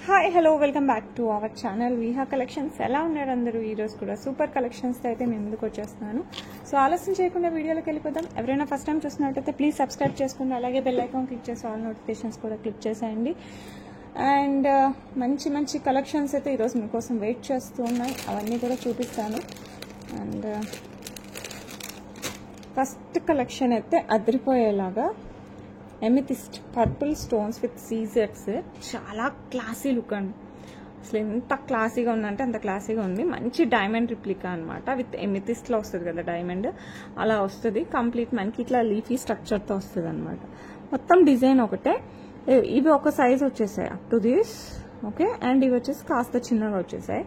Hi hello welcome back to our channel Viha collections. ఎలా ఉన్నారు అందరూ? ఈరోజు కూడా సూపర్ కలెక్షన్స్తో అయితే మేము ముందుకు వచ్చేస్తున్నాను. సో ఆలస్యం చేయకుండా వీడియోలోకి వెళ్ళిపోదాం. ఎవరైనా ఫస్ట్ టైం చూస్తున్నట్టయితే ప్లీజ్ సబ్స్క్రైబ్ చేసుకోండి, అలాగే బెల్ ఐకాన్ క్లిక్ చేసి ఆల్ నోటిఫికేషన్స్ కూడా క్లిక్ చేసేయండి. అండ్ మంచి మంచి కలెక్షన్స్ అయితే ఈరోజు మీకోసం వెయిట్ చేస్తూ ఉన్నాయి, అవన్నీ కూడా చూపిస్తాను. అండ్ ఫస్ట్ కలెక్షన్ అయితే అదిరిపోయేలాగా ఎమితిస్ట్ పర్పుల్ స్టోన్స్ విత్ సీజర్స్, చాలా క్లాసీ లుక్ అండి. అసలు ఎంత క్లాసీగా ఉందంటే అంత క్లాసీగా ఉంది. మంచి డైమండ్ రిప్లికా అనమాట, విత్ ఎమితిస్ట్లో వస్తుంది కదా డైమండ్, అలా వస్తుంది. కంప్లీట్ మనకి ఇట్లా లీఫీ స్ట్రక్చర్తో వస్తుంది అనమాట. మొత్తం డిజైన్ ఒకటే. ఇవి ఒక సైజ్ వచ్చేసాయి up to this, okay. And ఇవి వచ్చేసి కాస్త చిన్నగా వచ్చేసాయి.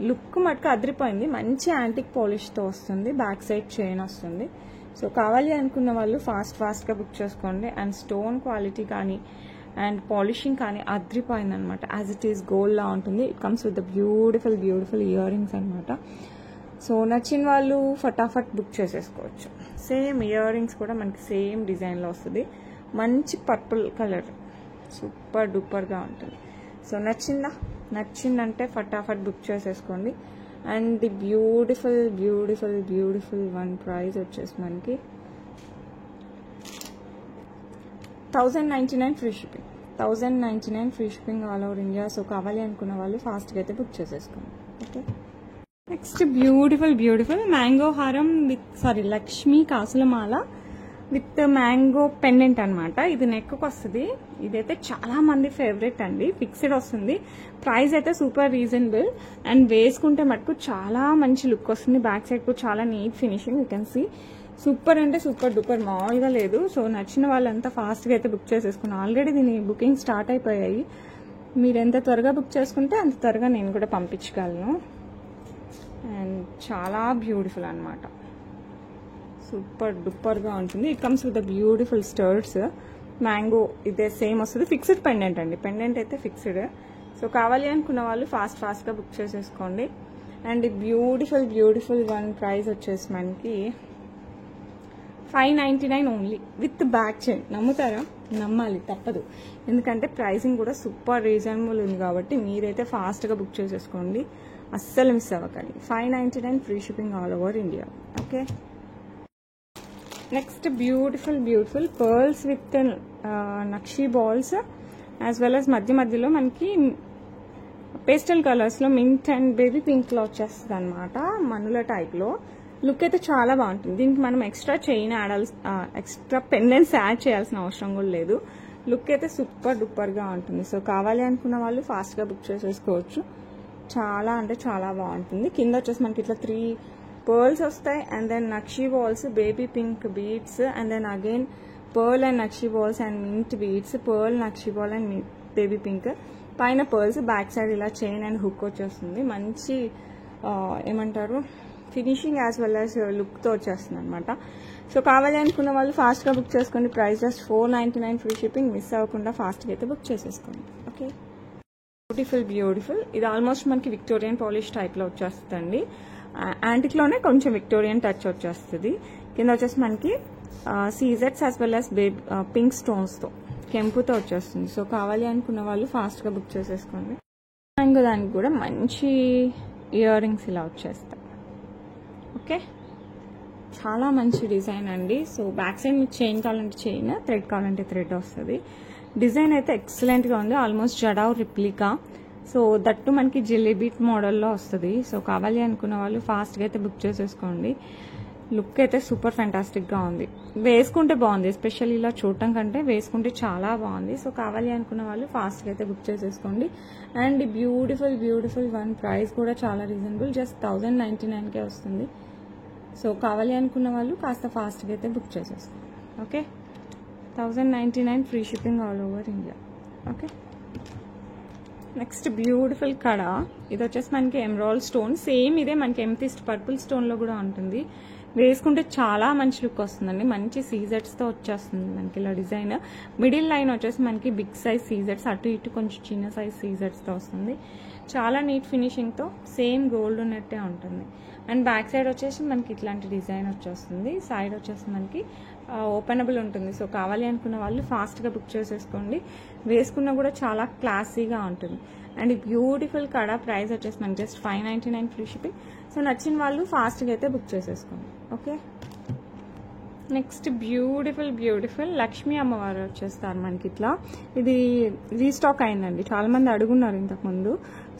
లుక్ మటుకు అదిరిపోయింది. మంచి యాంటిక్ పాలిష్తో వస్తుంది, బ్యాక్ సైడ్ చైన్ వస్తుంది. సో కావాలి అనుకున్న వాళ్ళు ఫాస్ట్గా బుక్ చేసుకోండి. అండ్ స్టోన్ క్వాలిటీ కానీ అండ్ పాలిషింగ్ కానీ అద్రిపోయింది అనమాట. యాజ్ ఇట్ ఈస్ గోల్డ్ లా ఉంటుంది. It comes with the beautiful ear rings అనమాట. సో నచ్చిన వాళ్ళు ఫటాఫట్ బుక్ చేసేసుకోవచ్చు. సేమ్ ఇయర్ రింగ్స్ కూడా మనకి సేమ్ డిజైన్లో వస్తుంది. మంచి పర్పుల్ కలర్, సూపర్ డూపర్గా ఉంటుంది. సో నచ్చిందంటే ఫటాఫట్ బుక్ చేసేసుకోండి. And the beautiful one price వచ్చేసి మనకి 1099 free shipping. 1099 free shipping all over India. So కావాలి అనుకున్న వాళ్ళు ఫాస్ట్గా అయితే బుక్ చేసేసుకోండి, ఓకే. నెక్స్ట్ బ్యూటిఫుల్ మ్యాంగో హారం విత్ లక్ష్మీ కాసులమాల విత్ మ్యాంగో పెండెంట్ అనమాట. ఇది నెక్కు వస్తుంది. ఇదైతే చాలా మంది ఫేవరెట్ అండి. ఫిక్స్డ్ వస్తుంది. ప్రైస్ అయితే సూపర్ రీజనబుల్. అండ్ వేసుకుంటే మటుకు చాలా మంచి లుక్ వస్తుంది. బ్యాక్ సైడ్ కూడా చాలా neat finishing, you can see. Super అంటే సూపర్ డూపర్, మామూలుగా లేదు. సో నచ్చిన వాళ్ళంతా ఫాస్ట్గా అయితే బుక్ చేసేసుకున్నాను. ఆల్రెడీ దీని బుకింగ్ స్టార్ట్ అయిపోయాయి. మీరు ఎంత త్వరగా బుక్ చేసుకుంటే అంత త్వరగా నేను కూడా పంపించగలను. అండ్ చాలా బ్యూటిఫుల్ అనమాట, సూపర్ డూపర్గా ఉంటుంది. It comes with the beautiful స్టర్ట్స్. Mango ఇదే సేమ్ వస్తుంది. ఫిక్స్డ్ పెండెంట్ అండి, పెండెంట్ అయితే ఫిక్స్డ్. సో కావాలి అనుకున్న వాళ్ళు ఫాస్ట్గా బుక్ చేసేసుకోండి. అండ్ బ్యూటిఫుల్ వన్ ప్రైస్ వచ్చేసి మనకి 599 ఓన్లీ విత్ బ్యాక్ చైన్. నమ్ముతారా? నమ్మాలి, తప్పదు. ఎందుకంటే ప్రైసింగ్ కూడా సూపర్ రీజనబుల్ ఉంది కాబట్టి మీరైతే ఫాస్ట్గా బుక్ చేసేసుకోండి, అస్సలు మిస్ అవ్వకండి. 599 free shipping all over India, okay. Next beautiful pearls with nakshi balls, as well as మధ్యలో మనకి పేస్టల్ కలర్స్లో మింట్ అండ్ బేబీ పింక్లో వచ్చేస్తుంది అనమాట, మనుల టైప్లో. లుక్ అయితే చాలా బాగుంటుంది. దీనికి మనం extra chain extra pendants add చేయాల్సిన అవసరం కూడా లేదు. లుక్ అయితే సూపర్ డూపర్గా ఉంటుంది. సో కావాలి అనుకున్న వాళ్ళు ఫాస్ట్గా బుక్ చేసేసుకోవచ్చు. చాలా అంటే చాలా బాగుంటుంది. కింద వచ్చేసి మనకి ఇట్లా 3 పర్ల్స్ వస్తాయి. And then nakshi balls, baby pink beads, and then again pearl and nakshi balls and mint beads, pearl nakshi ball and baby pink, పైన పర్ల్స్, బ్యాక్ సైడ్ ఇలా చైన్ అండ్ హుక్ వచ్చేస్తుంది. మంచి ఏమంటారు ఫినిషింగ్ యాజ్ వెల్ యాజ్ లుక్తో వచ్చేస్తుంది అనమాట. So కావాలి అనుకున్న వాళ్ళు ఫాస్ట్గా బుక్ చేసుకోండి. Price just 499 free shipping. Miss అవ్వకుండా ఫాస్ట్గా అయితే బుక్ చేసేసుకోండి, ఓకే. బ్యూటిఫుల్ ఇది ఆల్మోస్ట్ మనకి విక్టోరియన్ పాలిష్ టైప్లో వచ్చేస్తుంది. యాంటిక్లోనే కొంచెం విక్టోరియన్ టచ్ వచ్చేస్తుంది. కింద వచ్చేసి మనకి సీజెట్స్ యాజ్ వెల్ యాజ్ పింక్ స్టోన్స్తో కెంపుతో వచ్చేస్తుంది. సో కావాలి అనుకున్న వాళ్ళు ఫాస్ట్గా బుక్ చేసేసుకోండి. ఇంకా దానికి కూడా మంచి ఇయర్ రింగ్స్ ఇలా వచ్చేస్తాయి, ఓకే. చాలా మంచి డిజైన్ అండి. సో బ్యాక్ సైడ్ మీకు చైన్ కావాలంటే చైన్, థ్రెడ్ కావాలంటే థ్రెడ్ వస్తుంది. డిజైన్ అయితే ఎక్సలెంట్గా ఉంది, almost jadau replica. So that మనకి జిలేబీట్ మోడల్లో వస్తుంది. సో కావాలి అనుకున్న వాళ్ళు ఫాస్ట్గా అయితే బుక్ చేసేసుకోండి. లుక్ అయితే సూపర్ ఫ్యాంటాస్టిక్గా ఉంది. వేసుకుంటే బాగుంది, ఎస్పెషల్లీ ఇలా చూడటం కంటే వేసుకుంటే చాలా బాగుంది. సో కావాలి అనుకున్న వాళ్ళు ఫాస్ట్గా అయితే బుక్ చేసేసుకోండి. అండ్ బ్యూటిఫుల్ వన్ ప్రైస్ కూడా చాలా రీజనబుల్, జస్ట్ 1099కే వస్తుంది. సో కావాలి అనుకున్న వాళ్ళు కాస్త ఫాస్ట్గా అయితే బుక్ చేసేసుకోండి, okay. 1099 free shipping all over India, okay. Next beautiful కడ. ఇది వచ్చేసి మనకి ఎమరాల్డ్ స్టోన్, సేమ్ ఇదే మనకి ఎమితిస్ట్ పర్పుల్ స్టోన్లో కూడా ఉంటుంది. వేసుకుంటే చాలా మంచి లుక్ వస్తుందండి. మంచి సీజెట్స్తో వచ్చేస్తుంది మనకి ఇలా డిజైన్. మిడిల్ లైన్ వచ్చేసి మనకి బిగ్ సైజ్ సీజెట్స్, అటు ఇటు కొంచెం చిన్న సైజ్ సీజెట్స్తో వస్తుంది. చాలా నీట్ ఫినిషింగ్తో సేమ్ గోల్డ్ ఉన్నట్టే ఉంటుంది. అండ్ బ్యాక్ సైడ్ వచ్చేసి మనకి ఇట్లాంటి డిజైన్ వచ్చేస్తుంది. సైడ్ వచ్చేసి మనకి ఓపెనబుల్ ఉంటుంది. సో కావాలి అనుకున్న వాళ్ళు ఫాస్ట్గా బుక్ చేసేసుకోండి. వేసుకున్నా కూడా చాలా క్లాసీగా ఉంటుంది. అండ్ బ్యూటిఫుల్ కడా ప్రైస్ వచ్చేసి మనకి జస్ట్ 599 ఫ్రీ షిప్పింగ్. సో నచ్చిన వాళ్ళు ఫాస్ట్గా అయితే బుక్ చేసేసుకోండి. ఓకే, నెక్స్ట్ బ్యూటిఫుల్ లక్ష్మీ అమ్మవారు వచ్చేస్తారు మనకి ఇట్లా. ఇది రీస్టాక్ అయిందండి, చాలా మంది అడుగున్నారు ఇంతకుముందు.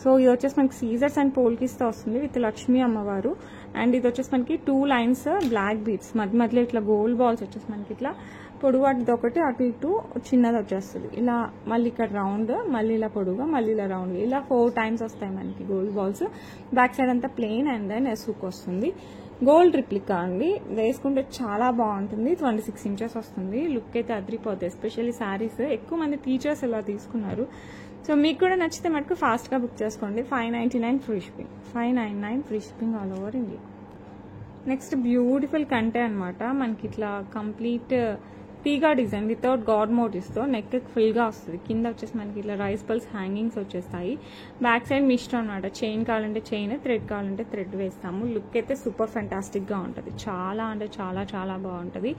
సో ఇది వచ్చేసి మనకి సీజర్స్ అండ్ పోల్కిస్తో వస్తుంది విత్ లక్ష్మీ అమ్మవారు. అండ్ ఇది వచ్చేసి మనకి 2 లైన్స్ బ్లాక్ బీడ్స్, మధ్యలో ఇట్లా గోల్డ్ బాల్స్ వచ్చేసి మనకి ఇట్లా పొడుగు ఒకటి అటు ఇటు చిన్నది వచ్చేస్తుంది. ఇలా మళ్ళీ ఇక్కడ రౌండ్, మళ్ళీ ఇలా పొడుగా, మళ్ళీ ఇలా రౌండ్, ఇలా 4 టైమ్స్ వస్తాయి మనకి గోల్డ్ బాల్స్. బ్యాక్ సైడ్ అంతా ప్లెయిన్ అండ్ దెన్ ఎసుక్ వస్తుంది. గోల్డ్ రిప్లికా అండి, వేసుకుంటే చాలా బాగుంటుంది. 26 ఇంచెస్ వస్తుంది. లుక్ అయితే అదిరిపోతుంది. ఎస్పెషల్లీ శారీస్ ఎక్కువ మంది టీచర్స్ ఇలా తీసుకున్నారు. సో మీకు కూడా నచ్చితే మటుకు ఫాస్ట్గా బుక్ చేసుకోండి. 599 free shipping, 599 free shipping all over India. Next beautiful కంటే అనమాట మనకి ఇట్లా కంప్లీట్ తీగా డిజైన్ వితౌట్ గాడ్ మోటివ్స్తో నెక్ ఫుల్గా వస్తుంది. కింద వచ్చేసి మనకి ఇట్లా రైస్ పల్స్ హ్యాంగింగ్స్ వచ్చేస్తాయి. బ్యాక్ సైడ్ మిస్ట్ అనమాట. చైన్ కావాలంటే చైన్, థ్రెడ్ కావాలంటే థ్రెడ్ వేస్తాము. లుక్ అయితే సూపర్ ఫెంటాస్టిక్గా ఉంటుంది. చాలా అంటే చాలా బాగుంటుంది.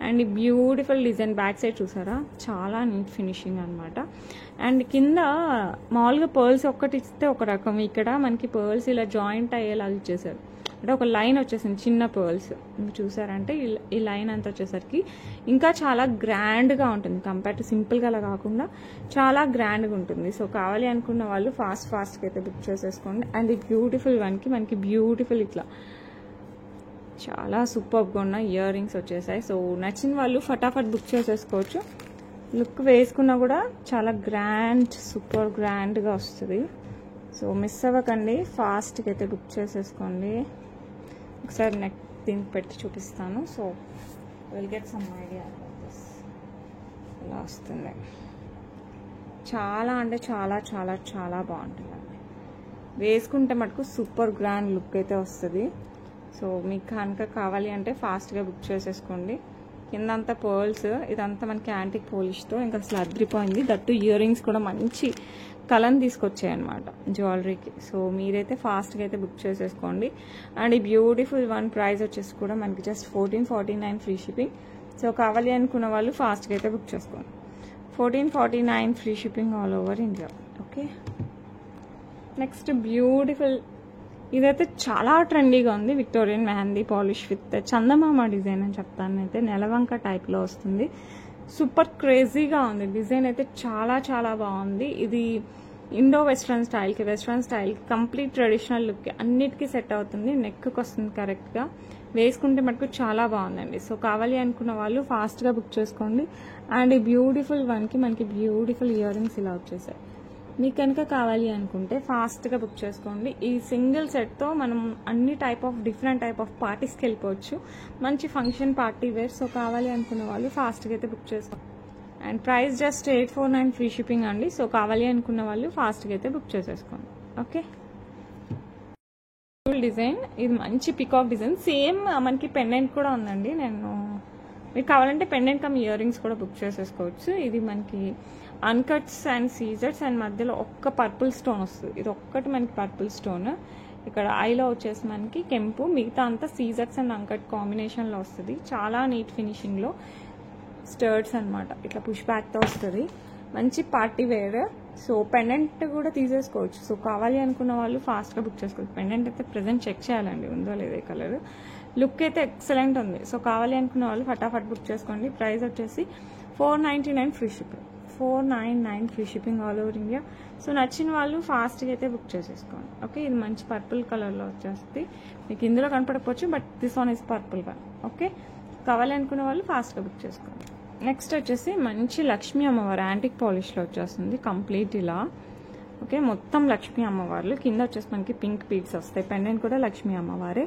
And beautiful design back side చూసారా, చాలా నీట్ ఫినిషింగ్ అనమాట. అండ్ కింద మామూలుగా పర్ల్స్ ఒక్కటి ఇస్తే ఒక రకం, ఇక్కడ మనకి పర్ల్స్ ఇలా జాయింట్ అయ్యేలాగా ఇచ్చేసారు. అంటే ఒక లైన్ వచ్చేసింది చిన్న పర్ల్స్, మీరు చూసారంటే ఈ లైన్ అంతా వచ్చేసరికి ఇంకా చాలా గ్రాండ్గా ఉంటుంది. కంపేర్ టు సింపుల్గా అలా కాకుండా చాలా గ్రాండ్గా ఉంటుంది. సో కావాలి అనుకున్న వాళ్ళు ఫాస్ట్గా అయితే బుక్ చేసేసుకోండి. అండ్ ఈ బ్యూటిఫుల్ వన్కి మనకి బ్యూటిఫుల్ ఇట్లా చాలా సూపర్గా ఉన్న ఇయర్ రింగ్స్ వచ్చేసాయి. సో నచ్చిన వాళ్ళు ఫటాఫట్ బుక్ చేసేసుకోవచ్చు. లుక్ వేసుకున్నా కూడా చాలా సూపర్ గ్రాండ్గా వస్తుంది. సో మిస్ అవ్వకండి, ఫాస్ట్గా అయితే బుక్ చేసేసుకోండి. ఒకసారి నెక్ దీనికి పెట్టి చూపిస్తాను. So will get some idea. ఇలా వస్తుంది. చాలా అంటే చాలా బాగుంటుందండి. వేసుకుంటే మటుకు సూపర్ గ్రాండ్ లుక్ అయితే వస్తుంది. సో మీకు కనుక కావాలి అంటే ఫాస్ట్గా బుక్ చేసేసుకోండి. కిందంతా పర్ల్స్, ఇదంతా మనకి యాంటిక్ పోలిష్తో ఇంకా అసలు అద్రిపోయింది. దట్టు ఇయర్ రింగ్స్ కూడా మంచి కలర్ని తీసుకొచ్చాయి అనమాట జ్యువెలరీకి. సో మీరైతే ఫాస్ట్గా అయితే బుక్ చేసేసుకోండి. అండ్ ఈ బ్యూటిఫుల్ వన్ ప్రైస్ వచ్చేసి కూడా మనకి జస్ట్ 1449 ఫ్రీ షిప్పింగ్. సో కావాలి అనుకున్న వాళ్ళు ఫాస్ట్గా అయితే బుక్ చేసుకోండి. 1449 free shipping all over India. Okay, next beautiful, ఇదైతే చాలా ట్రెండీగా ఉంది. Victorian mehndi polish with Chandamama design అని చెప్తాను. అయితే నెలవంక టైప్లో వస్తుంది. సూపర్ క్రేజీగా ఉంది. డిజైన్ అయితే చాలా బాగుంది. ఇది ఇండో వెస్ట్రన్ స్టైల్కి కంప్లీట్ ట్రెడిషనల్ లుక్ అన్నిటికీ సెట్ అవుతుంది. నెక్కి వస్తుంది కరెక్ట్గా. వేసుకుంటే మటుకు చాలా బాగుందండి. సో కావాలి అనుకున్న వాళ్ళు ఫాస్ట్గా బుక్ చేసుకోండి. అండ్ ఈ బ్యూటిఫుల్ వన్కి మనకి బ్యూటిఫుల్ ఇయర్ రింగ్స్ ఇలా వచ్చేసాయి. మీకు కనుక కావాలి అనుకుంటే ఫాస్ట్గా బుక్ చేసుకోండి. ఈ సింగిల్ సెట్తో మనం అన్ని డిఫరెంట్ టైప్ ఆఫ్ పార్టీస్కి వెళ్ళిపోవచ్చు. మంచి ఫంక్షన్ పార్టీ వేర్. సో కావాలి అనుకున్న వాళ్ళు ఫాస్ట్గా అయితే బుక్ చేసుకోండి. And price just 849 free shipping అండి. సో కావాలి అనుకున్న వాళ్ళు ఫాస్ట్గా అయితే బుక్ చేసేసుకోండి. ఓకే, డిజైన్ ఇది మంచి పికాక్ డిజైన్. సేమ్ మనకి పెండెంట్ కూడా ఉందండి. మీకు కావాలంటే పెండెంట్ కమ్ ఇయర్ రింగ్స్ కూడా బుక్ చేసేసుకోవచ్చు. ఇది మనకి అన్కట్స్ అండ్ సీజర్స్ అండ్ మధ్యలో ఒక్క పర్పుల్ స్టోన్ వస్తుంది. ఇది ఒక్కటి మనకి పర్పుల్ స్టోన్. ఇక్కడ ఐలో వచ్చేసి మనకి కెంపు, మిగతా అంతా సీజర్స్ అండ్ అంకట్ కాంబినేషన్లో వస్తుంది. చాలా నీట్ ఫినిషింగ్లో స్టర్ట్స్ అనమాట. ఇట్లా పుష్ బ్యాక్తో వస్తుంది. మంచి పార్టీ వేర్. సో పెండెంట్ కూడా తీసేసుకోవచ్చు. సో కావాలి అనుకున్న వాళ్ళు ఫాస్ట్గా బుక్ చేసుకోవచ్చు. పెండెంట్ అయితే ప్రెజెంట్ చెక్ చేయాలండి ఉందో లేదే కలర్. లుక్ అయితే ఎక్సలెంట్ ఉంది. సో కావాలి అనుకున్న వాళ్ళు ఫటాఫట్ బుక్ చేసుకోండి. ప్రైస్ వచ్చేసి 499 free shipping, 499 free shipping all over India. So నచ్చిన వాళ్ళు ఫాస్ట్గా అయితే బుక్ చేసేసుకోండి. ఓకే, ఇది మంచి పర్పుల్ కలర్లో వచ్చేస్తుంది. మీకు ఇందులో కనపడకపోవచ్చు, but this one is purple one. Okay, కావాలి అనుకున్న వాళ్ళు ఫాస్ట్గా బుక్ చేసుకోండి. నెక్స్ట్ వచ్చేసి మంచి లక్ష్మీ అమ్మవారు యాంటిక్ పాలిష్లో వచ్చేస్తుంది కంప్లీట్ ఇలా. ఓకే, మొత్తం లక్ష్మీ అమ్మవార్లు. కింద వచ్చేసి మనకి పింక్ బీడ్స్ వస్తాయి. పెండెంట్ కూడా లక్ష్మీ అమ్మవారే.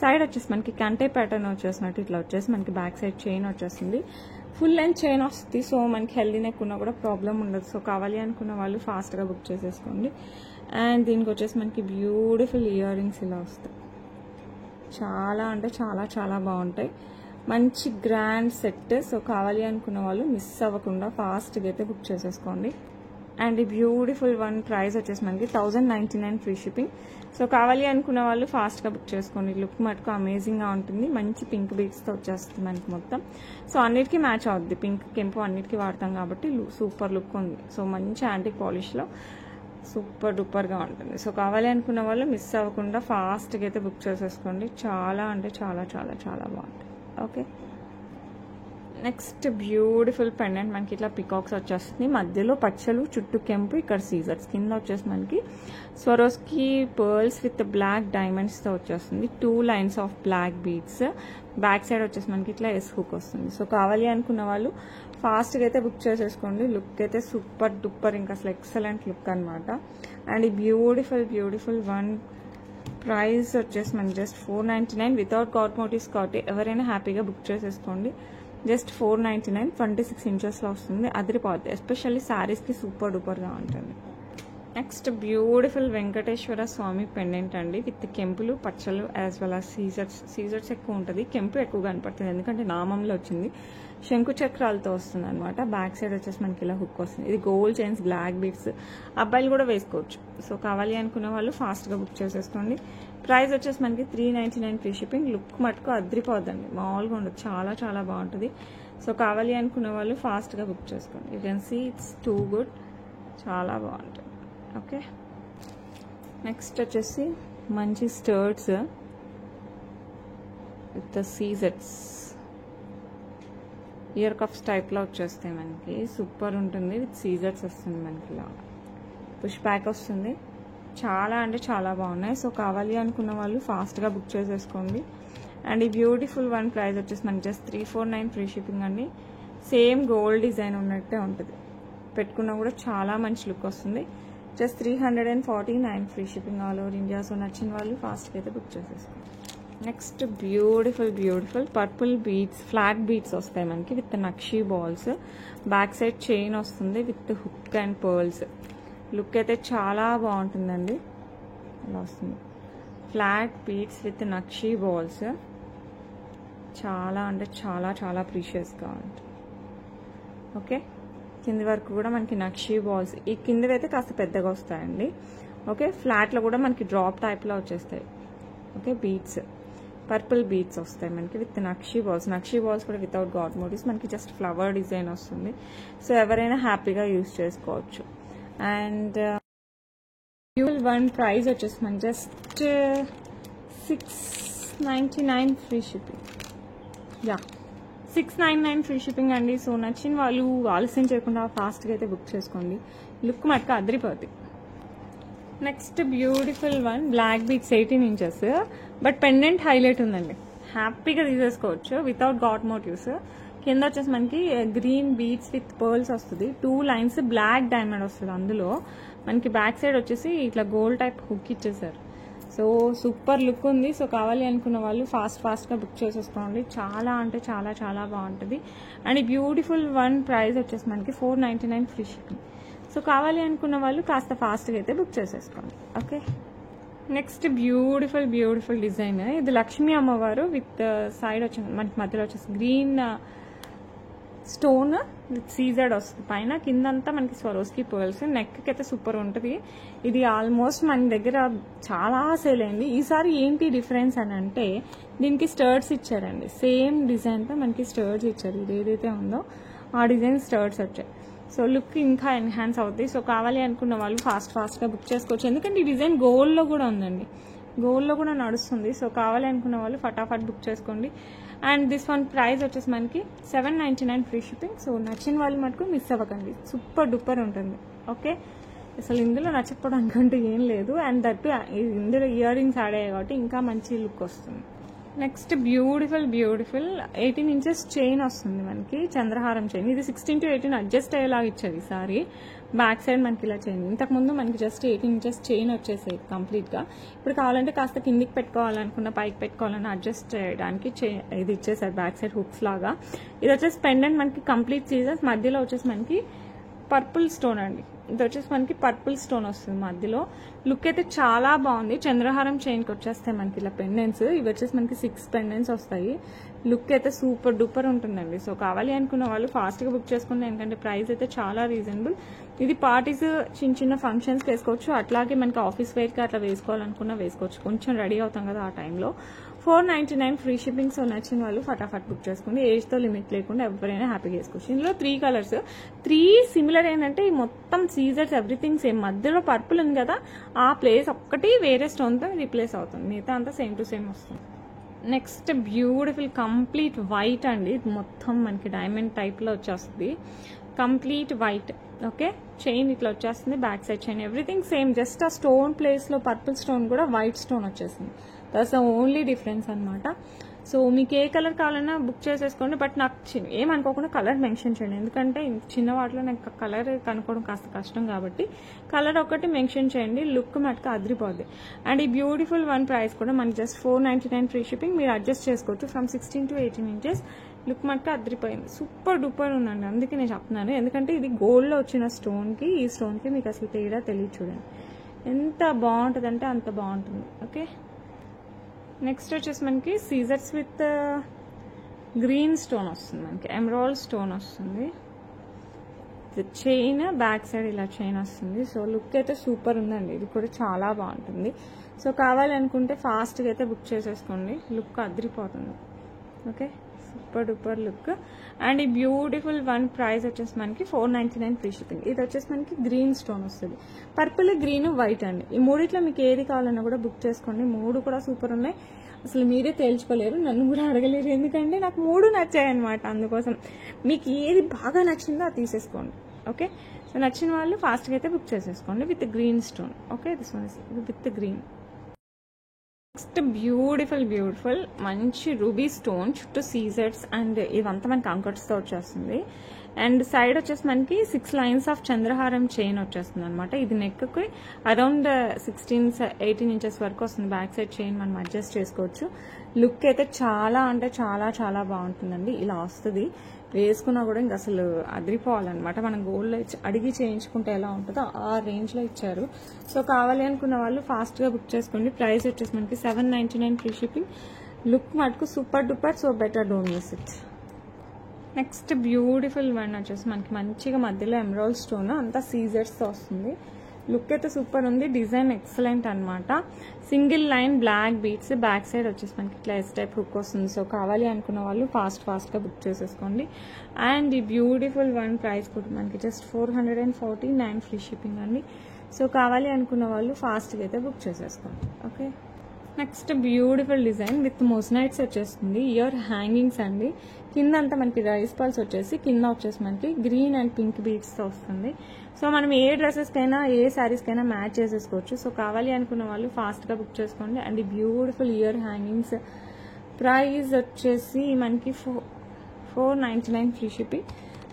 సైడ్ వచ్చేసి మనకి కంటే ప్యాటర్న్ వచ్చేసినట్టు ఇట్లా వచ్చేసి మనకి బ్యాక్ సైడ్ చైన్ వచ్చేసింది. ఫుల్ లెంత్ చైన్ వస్తుంది. సో మనకి హెల్దీ నెక్ ఉన్నా కూడా ప్రాబ్లం ఉండదు. సో కావాలి అనుకున్న వాళ్ళు ఫాస్ట్గా బుక్ చేసేసుకోండి. అండ్ దీనికి వచ్చేసి మనకి బ్యూటిఫుల్ ఇయర్ రింగ్స్ ఇలా వస్తాయి. చాలా అంటే చాలా చాలా బాగుంటాయి. మంచి గ్రాండ్ సెట్. సో కావాలి అనుకున్న వాళ్ళు మిస్ అవ్వకుండా ఫాస్ట్గా అయితే బుక్ చేసేసుకోండి. అండ్ ఈ బ్యూటిఫుల్ వన్ ప్రైస్ వచ్చేసి మనకి 1099 ఫ్రీ షిప్పింగ్. సో కావాలి అనుకున్న వాళ్ళు ఫాస్ట్గా బుక్ చేసుకోండి. లుక్ మటుకు అమేజింగ్గా ఉంటుంది. మంచి పింక్ బీడ్స్తో వచ్చేస్తుంది మనకి మొత్తం. సో అన్నిటికీ మ్యాచ్ అవుద్ది. పింక్ కెంపు అన్నిటికీ వాడతాం కాబట్టి సూపర్ లుక్ ఉంది. సో మంచి యాంటిక్ పాలిష్లో సూపర్ డూపర్గా ఉంటుంది. సో కావాలి అనుకున్న వాళ్ళు మిస్ అవ్వకుండా ఫాస్ట్గా అయితే బుక్ చేసేసుకోండి. చాలా అంటే చాలా చాలా చాలా బాగుంటుంది. ఓకే, నెక్స్ట్ బ్యూటిఫుల్ పెండెంట్ మనకి ఇట్లా పికాక్స్ వచ్చేస్తుంది. మధ్యలో పచ్చలు, చుట్టూ కెంపు, ఇక్కడ సీజర్స్, కింద వచ్చేసి మనకి స్వరోస్కి పర్ల్స్ విత్ బ్లాక్ డైమండ్స్తో వచ్చేస్తుంది. 2 lines of black beads. Back side వచ్చేసి మనకి ఇట్లా ఎస్ హుక్ వస్తుంది. సో కావాలి అనుకున్న వాళ్ళు ఫాస్ట్గా అయితే బుక్ చేసేసుకోండి. లుక్ అయితే సూపర్ డూపర్, ఇంకా అసలు ఎక్సలెంట్ లుక్ అనమాట. అండ్ ఈ బ్యూటిఫుల్ వన్ ప్రైస్ వచ్చేసి మనకి జస్ట్ 499 వితౌట్ గాట్ మోటివ్స్ కాబట్టి ఎవరైనా హ్యాపీగా బుక్ చేసేసుకోండి. జస్ట్ 499, 26 ఇంచెస్లో వస్తుంది. అదిరిపోద్ది. ఎస్పెషల్లీ శారీస్కి సూపర్ డూపర్గా ఉంటుంది. నెక్స్ట్ బ్యూటిఫుల్ వెంకటేశ్వర స్వామి పెండెంట్ అండి, విత్ కెంపులు, పచ్చలు యాజ్ వెల్ as సీజర్స్ ఎక్కువ ఉంటుంది. కెంపు ఎక్కువ కనపడుతుంది ఎందుకంటే నామంలో వచ్చింది. శంకు చక్రాలతో వస్తుంది అనమాట. బ్యాక్ సైడ్ వచ్చేసి మనకి ఇలా హుక్ వస్తుంది. ఇది గోల్డ్ చైన్స్, బ్లాక్ బీడ్స్, అబ్బాయిలు కూడా వేసుకోవచ్చు. సో కావాలి అనుకున్న వాళ్ళు ఫాస్ట్గా బుక్ చేసేసుకోండి. ప్రైస్ వచ్చేసి మనకి 399 ఫ్రీ షిప్పింగ్. లుక్ మటుకు అదిరిపోద్దండి, మామూలుగా ఉండదు, చాలా చాలా బాగుంటుంది. సో కావాలి అనుకున్న వాళ్ళు ఫాస్ట్గా బుక్ చేసుకోండి. You can see it's too good, చాలా బాగుంటుంది. ఓకే, నెక్స్ట్ వచ్చేసి మంచి studs with scissors, ear cups టైప్లో వచ్చేస్తాయి మనకి. సూపర్ ఉంటుంది. విత్ సీజర్స్ వస్తుంది మనకి, ఇలా పుష్ బ్యాక్ వస్తుంది. చాలా అంటే చాలా బాగున్నాయి. సో కావాలి అనుకున్న వాళ్ళు ఫాస్ట్గా బుక్ చేసేసుకోండి. అండ్ ఈ బ్యూటిఫుల్ వన్ ప్రైస్ వచ్చేసి మనకి జస్ట్ 349 ఫ్రీ షిప్పింగ్ అండి. సేమ్ గోల్డ్ డిజైన్ ఉన్నట్టే ఉంటుంది. పెట్టుకున్నా కూడా చాలా మంచి లుక్ వస్తుంది. Just 349 free shipping all over India. So నచ్చిన వాళ్ళు ఫాస్ట్గా అయితే బుక్ చేసేసుకోండి. Next beautiful purple beads, flat beads వస్తాయి మనకి with nakshi balls. Back side chain వస్తుంది with hook and pearls. Look అయితే చాలా బాగుంటుందండి. అలా వస్తుంది. Flat beads with nakshi balls, చాలా అంటే చాలా చాలా ప్రీషియస్గా ఉంటుంది. ఓకే, కింది వరకు కూడా మనకి నక్షీ బాల్స్. ఈ కిందవి అయితే కాస్త పెద్దగా వస్తాయండి. ఓకే, ఫ్లాట్లో కూడా మనకి డ్రాప్ టైప్లో వచ్చేస్తాయి. ఓకే, బీడ్స్, పర్పుల్ బీడ్స్ వస్తాయి మనకి విత్ నక్షీ బాల్స్ కూడా వితౌట్ గాట్ మోటివ్స్. మనకి జస్ట్ ఫ్లవర్ డిజైన్ వస్తుంది. సో ఎవరైనా హ్యాపీగా యూజ్ చేసుకోవచ్చు. అండ్ వన్ ప్రైస్ వచ్చేసి మనకి just 699 free shipping. 699 free shipping అండి. సో నచ్చిన వాళ్ళు ఆలస్యం చేయకుండా ఫాస్ట్గా అయితే బుక్ చేసుకోండి. లుక్ మటుకు అదిరిపోద్ది. Next beautiful one black beads 18 inches, but pendant highlight ఉందండి. హ్యాపీగా తీసేసుకోవచ్చు వితౌట్ గాట్ మోటివ్స్. కింద వచ్చేసి మనకి గ్రీన్ బీడ్స్ విత్ పర్ల్స్ వస్తుంది. 2 లైన్స్ బ్లాక్ డైమండ్ వస్తుంది. అందులో మనకి బ్యాక్ సైడ్ వచ్చేసి ఇట్లా గోల్డ్ టైప్ హుక్ ఇచ్చేసారు. సో సూపర్ లుక్ ఉంది. సో కావాలి అనుకున్న వాళ్ళు ఫాస్ట్గా బుక్ చేసేసుకోండి. చాలా అంటే చాలా చాలా బాగుంటుంది. అండ్ ఈ బ్యూటిఫుల్ వన్ ప్రైస్ వచ్చేసి మనకి 499 ఫ్రీ షిప్పింగ్. సో కావాలి అనుకున్న వాళ్ళు కాస్త ఫాస్ట్గా అయితే బుక్ చేసేసుకోండి. Okay, next beautiful design. ఇది లక్ష్మీ అమ్మవారు విత్ సైడ్ వచ్చి మనకి మధ్యలో వచ్చేసి గ్రీన్ స్టోన్ విత్ సీజర్డ్ వస్తుంది పైన. కిందంతా మనకి స్వరోస్కి పర్ల్స్. నెక్కి అయితే సూపర్ ఉంటుంది. ఇది ఆల్మోస్ట్ మన దగ్గర చాలా సేల్ అయింది. ఈసారి ఏంటి డిఫరెన్స్ అని అంటే దీనికి స్టర్ట్స్ ఇచ్చారండి. సేమ్ డిజైన్తో మనకి స్టర్ట్స్ ఇచ్చారు. ఇది ఏదైతే ఉందో ఆ డిజైన్ స్టర్ట్స్ వచ్చాయి. సో లుక్ ఇంకా ఎన్హాన్స్ అవుతుంది. సో కావాలి అనుకున్న వాళ్ళు ఫాస్ట్గా బుక్ చేసుకోవచ్చు. ఎందుకంటే ఈ డిజైన్ గోల్డ్లో కూడా ఉందండి, గోల్డ్లో కూడా నడుస్తుంది. సో కావాలి అనుకున్న వాళ్ళు ఫటాఫట్ బుక్ చేసుకోండి. అండ్ దిస్ వన్ ప్రైస్ వచ్చేసి మనకి 799 ఫ్రీ షిప్పింగ్. సో నచ్చిన వాళ్ళు మటుకు మిస్ అవ్వకండి. సూపర్ డూపర్ ఉంటుంది. ఓకే, అసలు ఇందులో నచ్చకపోవడానికి అంటూ ఏం లేదు. అండ్ దట్టు ఇందులో ఇయర్ రింగ్స్ యాడ్ అయ్యాయి కాబట్టి ఇంకా మంచి లుక్ వస్తుంది. నెక్స్ట్ బ్యూటిఫుల్ 18 ఇంచెస్ చైన్ వస్తుంది మనకి, చంద్రహారం చైన్. ఇది 16 to 18 అడ్జస్ట్ అయ్యేలాగా ఇచ్చారు ఈసారి. బ్యాక్ సైడ్ మనకి ఇలా చైన్. ఇంతకుముందు మనకి జస్ట్ 18 ఇంచెస్ చైన్ వచ్చేసాయి కంప్లీట్గా. ఇప్పుడు కావాలంటే కాస్త కిందికి పెట్టుకోవాలనుకున్న, పైకి పెట్టుకోవాలన్నా అడ్జస్ట్ చేయడానికి ఇది ఇచ్చేసారు బ్యాక్ సైడ్ హుక్స్ లాగా. ఇది వచ్చేసి పెండెంట్ మనకి కంప్లీట్ సీజర్స్. మధ్యలో వచ్చేసి మనకి పర్పుల్ స్టోన్ అండి. ఇది వచ్చేసి మనకి పర్పుల్ స్టోన్ వస్తుంది మధ్యలో. లుక్ అయితే చాలా బాగుంది. చంద్రహారం చైన్కి వచ్చేస్తాయి మనకి ఇలా పెండెంట్స్. ఇవి వచ్చేసి మనకి 6 పెండెంట్స్ వస్తాయి. లుక్ అయితే సూపర్ డూపర్ ఉంటుందండి. సో కావాలి అనుకున్న వాళ్ళు ఫాస్ట్గా బుక్ చేసుకోండి, ఎందుకంటే ప్రైస్ అయితే చాలా రీజనబుల్. ఇది పార్టీస్ చిన్న చిన్న ఫంక్షన్స్కి వేసుకోవచ్చు, అట్లాగే మనకి ఆఫీస్ వేర్కి అట్లా వేసుకోవాలనుకున్నా వేసుకోవచ్చు. కొంచెం రెడీ అవుతాం కదా ఆ టైంలో. 499 ఫ్రీ షిప్పింగ్. సో నచ్చిన వాళ్ళు ఫటాఫట్ బుక్ చేసుకోండి. ఏజ్తో లిమిట్ లేకుండా ఎవరైనా హ్యాపీగా వేసుకోవచ్చు. ఇందులో 3 కలర్స్, 3 సిమిలర్ ఏంటంటే ఈ మొత్తం సీజర్స్ ఎవ్రీథింగ్ సేమ్. మధ్యలో పర్పుల్ ఉంది కదా, ఆ ప్లేస్ ఒక్కటి వేరే స్టోన్తో రీప్లేస్ అవుతుంది, మిగతా అంతా సేమ్ టు సేమ్ వస్తుంది. నెక్స్ట్ బ్యూటిఫుల్ కంప్లీట్ వైట్ అండి. ఇది మొత్తం మనకి డైమండ్ టైప్లో వచ్చేస్తుంది, కంప్లీట్ వైట్. ఓకే, చైన్ ఇట్లా వచ్చేస్తుంది, back side chain everything same. Just ఆ స్టోన్ ప్లేస్లో పర్పుల్ స్టోన్ కూడా వైట్ స్టోన్ వచ్చేసింది. దట్స్ ద ఓన్లీ డిఫరెన్స్ అనమాట. సో మీకు ఏ కలర్ కావాలన్నా బుక్ చేసేసుకోండి, బట్ నాకు ఏమనుకోకుండా కలర్ మెన్షన్ చేయండి, ఎందుకంటే చిన్న వాటిలో నాకు కలర్ కనుక్కోవడం కాస్త కష్టం కాబట్టి కలర్ ఒకటి మెన్షన్ చేయండి. లుక్ మటుకు అదిరిపోద్ది. అండ్ ఈ బ్యూటిఫుల్ వన్ ప్రైస్ కూడా మనకి జస్ట్ 499 ఫ్రీ షిప్పింగ్. మీరు అడ్జస్ట్ చేసుకోవచ్చు ఫ్రమ్ 16 to 18 inches. లుక్ మటుకు అదిరిపోయింది, సూపర్ డూపర్ ఉందండి. అందుకే నేను చెప్తున్నాను, ఎందుకంటే ఇది గోల్డ్లో వచ్చిన స్టోన్కి ఈ స్టోన్కి మీకు అసలు తేడా తెలియదు. చూడండి ఎంత బాగుంటుంది అంటే అంత బాగుంటుంది. ఓకే, నెక్స్ట్ వచ్చేసి మనకి సీజర్స్ విత్ గ్రీన్ స్టోన్ వస్తుంది, మనకి ఎమరాల్డ్ స్టోన్ వస్తుంది. చైన్ బ్యాక్ సైడ్ ఇలా చైన్ వస్తుంది. సో లుక్ అయితే సూపర్ ఉందండి, ఇది కూడా చాలా బాగుంటుంది. సో కావాలనుకుంటే ఫాస్ట్గా అయితే బుక్ చేసేసుకోండి, లుక్ అదిరిపోతుంది. Okay, super duper look. And ఈ బ్యూటిఫుల్ వన్ ప్రైస్ వచ్చేసి మనకి 499 ఫ్రీ షిప్పింగ్. ఇది వచ్చేసి మనకి గ్రీన్ స్టోన్ వస్తుంది, పర్పుల్ గ్రీన్ వైట్ అండి. ఈ మూడిట్లో మీకు ఏది కావాలన్నా కూడా బుక్ చేసుకోండి, 3 కూడా సూపర్ ఉన్నాయి. అసలు మీరే తేల్చుకోలేరు, నన్ను కూడా అడగలేరు, ఎందుకంటే నాకు 3 నచ్చాయి అనమాట. అందుకోసం మీకు ఏది బాగా నచ్చిందో అది తీసేసుకోండి. ఓకే, సో నచ్చిన వాళ్ళు ఫాస్ట్గా అయితే బుక్ చేసేసుకోండి with green stone. Okay, this one is with green. Next beautiful మంచి రూబీ స్టోన్ చుట్టూ సీజర్స్ అండ్ ఇవంతా మనకి అంకట్స్తో వచ్చేస్తుంది. అండ్ సైడ్ వచ్చేసి మనకి 6 లైన్స్ ఆఫ్ చంద్రహారం చైన్ వచ్చేస్తుంది అనమాట. ఇది నెక్కి అరౌండ్ 16-18 inches వరకు వస్తుంది. బ్యాక్ సైడ్ చైన్ మనం అడ్జస్ట్ చేసుకోవచ్చు. లుక్ అయితే చాలా అంటే చాలా చాలా బాగుంటుందండి. ఇలా వస్తుంది, వేసుకున్నా కూడా ఇంక అసలు అదిరిపోవాలన్నమాట. మనం గోల్డ్లో అడిగి చేయించుకుంటే ఎలా ఉంటుందో ఆ రేంజ్లో ఇచ్చారు. సో కావాలి అనుకున్న వాళ్ళు ఫాస్ట్గా బుక్ చేసుకోండి. ప్రైస్ వచ్చేసి మనకి 799 ఫ్రీ షిప్పింగ్. లుక్ మటుకు super duper. So better don't miss it. Next beautiful one వచ్చేసి మనకి మంచిగా మధ్యలో ఎమరాల్డ్ స్టోన్ అంతా సీజర్స్తో వస్తుంది. లుక్ అయితే సూపర్ ఉంది, డిజైన్ ఎక్సలెంట్ అనమాట. Single line black beads, back side వచ్చేసి మనకి ఇట్లా ఎస్ టైప్ హుక్ వస్తుంది. సో కావాలి అనుకున్న వాళ్ళు ఫాస్ట్గా బుక్ చేసేసుకోండి. అండ్ ఈ బ్యూటిఫుల్ వన్ ప్రైస్ కూడా మనకి జస్ట్ 449 ఫ్రీ షిప్పింగ్ అండి. సో కావాలి అనుకున్న వాళ్ళు ఫాస్ట్గా అయితే బుక్ చేసేసుకోండి. Okay, next beautiful design with moissanites వచ్చేస్తుంది. ఇయర్ హ్యాంగింగ్స్ అండి. కింద అంతా మనకి రైస్ పల్స్ వచ్చేసి కింద వచ్చేసి మనకి గ్రీన్ అండ్ పింక్ బీడ్స్తో వస్తుంది. సో మనం ఏ డ్రెస్సెస్కైనా ఏ శారీస్కైనా మ్యాచ్ చేసేసుకోవచ్చు. సో కావాలి అనుకున్న వాళ్ళు ఫాస్ట్గా బుక్ చేసుకోండి. అండ్ ఈ బ్యూటిఫుల్ ఇయర్ హ్యాంగింగ్స్ ప్రైస్ వచ్చేసి మనకి 499 ఫ్రీ షిప్పింగ్.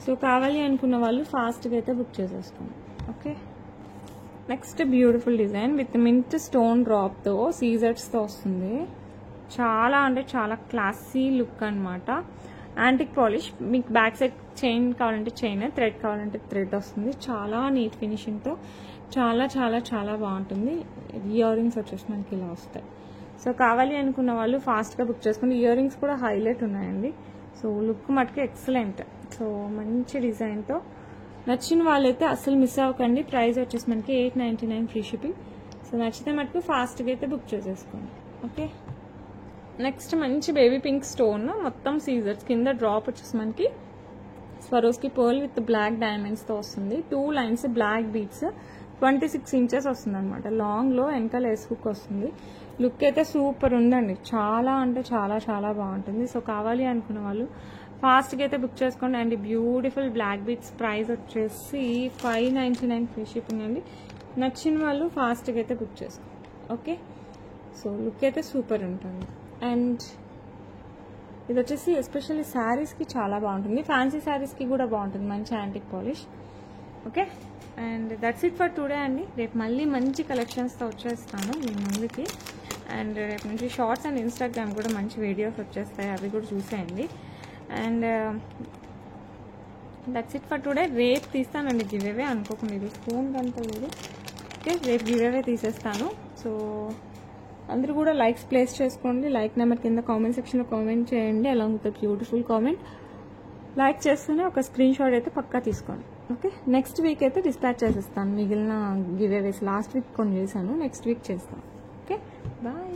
సో కావాలి అనుకున్న వాళ్ళు ఫాస్ట్గా అయితే బుక్ చేసేసుకోండి. Okay, next beautiful design with mint stone డ్రాప్తో సీజర్స్తో వస్తుంది. చాలా అంటే చాలా క్లాసీ లుక్ అనమాట. యాంటిక్ పాలిష్, మీకు బ్యాక్ సైడ్ చైన్ కావాలంటే చైన్, థ్రెడ్ కావాలంటే థ్రెడ్ వస్తుంది. చాలా నీట్ ఫినిషింగ్తో చాలా చాలా చాలా బాగుంటుంది. ఇయర్ రింగ్స్ వచ్చేసి మనకి ఇలా వస్తాయి. సో కావాలి అనుకున్న వాళ్ళు ఫాస్ట్గా బుక్ చేసుకోండి. ఇయర్ రింగ్స్ కూడా హైలైట్ ఉన్నాయండి. సో లుక్ మటుకు ఎక్సలెంట్. సో మంచి డిజైన్తో నచ్చిన వాళ్ళైతే అసలు మిస్ అవ్వకండి. ప్రైస్ వచ్చేసి మనకి 899 ఫ్రీ షిప్పింగ్. సో నచ్చితే మటుకు ఫాస్ట్గా అయితే బుక్ చేసేసుకోండి. ఓకే, నెక్స్ట్ మంచి బేబీ పింక్ స్టోన్ మొత్తం సీజర్స్ కింద డ్రాప్ వచ్చేసి మనకి స్వరోస్కి పర్ల్ విత్ బ్లాక్ డైమండ్స్తో వస్తుంది. 2 లైన్స్ బ్లాక్ బీట్స్ 26 inches వస్తుంది అనమాట. లాంగ్లో వెనకాల ఎస్ హుక్ వస్తుంది. లుక్ అయితే సూపర్ ఉందండి, చాలా అంటే చాలా చాలా బాగుంటుంది. సో కావాలి అనుకున్న వాళ్ళు ఫాస్ట్గా అయితే బుక్ చేసుకోండి. And beautiful black beads price వచ్చేసి 599 ఫ్రీ షిప్పింగ్ అండి. నచ్చిన వాళ్ళు ఫాస్ట్గా అయితే బుక్ చేసుకోండి. ఓకే, సో లుక్ అయితే సూపర్ ఉంటుంది. అండ్ ఇది వచ్చేసి ఎస్పెషల్లీ శారీస్కి చాలా బాగుంటుంది, ఫ్యాన్సీ శారీస్కి కూడా బాగుంటుంది, మంచి antique polish. Okay, and that's it for today అండి. రేపు మళ్ళీ మంచి కలెక్షన్స్తో వచ్చేస్తాను మీ ముందుకి. అండ్ రేపు నుంచి షార్ట్స్ అండ్ ఇన్స్టాగ్రామ్ కూడా మంచి వీడియోస్ వచ్చేస్తాయి, అవి కూడా చూసేయండి. And that's it for today. రేపు తీస్తానండి గివేవే, అనుకోకుండా ఇది ఫోన్ అంతా లేదు. ఓకే, రేపు గివేవే తీసేస్తాను. సో అందరూ కూడా లైక్స్ ప్లేస్ చేసుకోండి. లైక్ నెంబర్ కింద కామెంట్ సెక్షన్లో కామెంట్ చేయండి, along with beautiful comment. Like చేస్తేనే ఒక స్క్రీన్ షాట్ అయితే పక్కా తీసుకోండి. ఓకే, నెక్స్ట్ వీక్ అయితే డిస్పాచ్ చేసేస్తాను మిగిలిన గివేవేస్. లాస్ట్ వీక్ కొన్ని చేశాను, నెక్స్ట్ వీక్ చేస్తాను. Okay, bye.